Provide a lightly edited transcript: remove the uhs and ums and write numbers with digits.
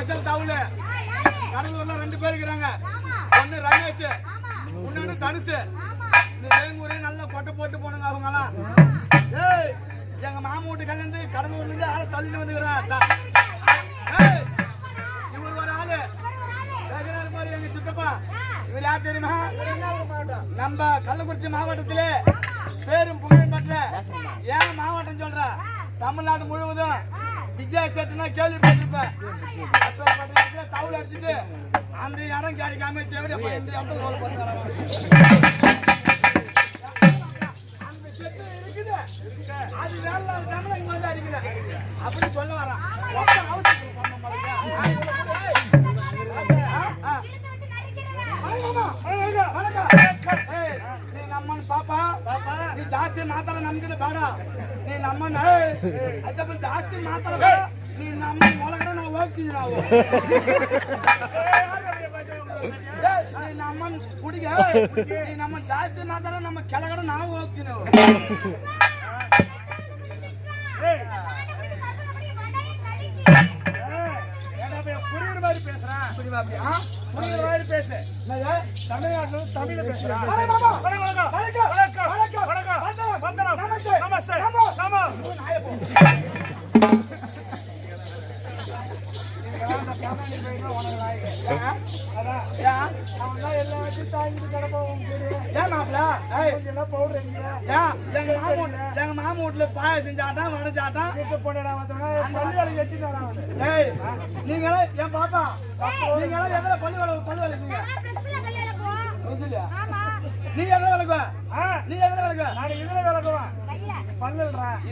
Special தவுல கடலூர்ல 2 பேர் இருக்காங்க. ஒன்னு ரமேஷ், இன்னொன்னு தனுஷு. இந்த வேங்கூரே நல்லா கொட்டை போட்டு போனுங்க அவங்கலாம். ஏய் எங்க மாமா வீட்டு கல்யாணத்து கடலூர்ல இருந்து ஆளை தள்ளிட்டு வந்துக்கிறான். ஏய் இவர் ஒரு ஆளு கேக்குறாரு பாரு எங்க சித்தப்பா. இவர் யார் தெரியுமா? நம்ம கள்ளக்குறிச்சி மாவட்டத்திலே பேரும் புகழும் பெற்ற ஏன் மாவட்டம் சொல்ற தமிழ்நாடு முழுவதும் விஜய் செட்டுனா கேள்விப்பட்டிருப்பேன். தவுள் அடிச்சுட்டு அந்த இடம் கிடைக்காம தேவையா அந்த இடத்துல ரோல் பண்ணுறாங்க. அந்த செட்டு இருக்குது, அது வேலை தானே இங்க வந்து அடிக்கல அப்படின்னு சொல்ல வரான். நீ நம்மன்னு பாப்பா, நீ ಜಾಸ್ತಿ ಮಾತಾಡ ನಮ್ಗಿಂತ ಬೇಡ. ನೀ ನಮ್ಮನ್ನ ಅದ ಜಾಸ್ತಿ ಮಾತಾಡಬೇಡ. ನೀ ನಮ್ಮ ಒಳಗಡೆ ನಾವು ಹೋಗ್ತೀವಿ. ನಾವು ನೀ ನಮ್ಮನ್ನ ಹುಡುಗಿ, ನೀ ನಮ್ಮ ಜಾಸ್ತಿ ಮಾತಾಡ ನಮ್ಮ ಕೆಳಗಡೆ ನಾವು ಹೋಗ್ತೀವಿ. ನಾವು புரியுற மாதிரி பேசுறேன். புரியுற மாதிரி பேசு. தமிழ்நாட்டுல தமிழ்ல பேசுறேன். நமஸ்தே. எங்க மாமா வீட்டுல பாய செஞ்சாட்டம் வடைச்சாட்டம் நீங்களே என் பாப்பா நீங்களே எதில் பல்லு விளக்குங்க. நீ எதில் விளக்குவ? நீ எதில் விளக்குவ? பல்லுன்றா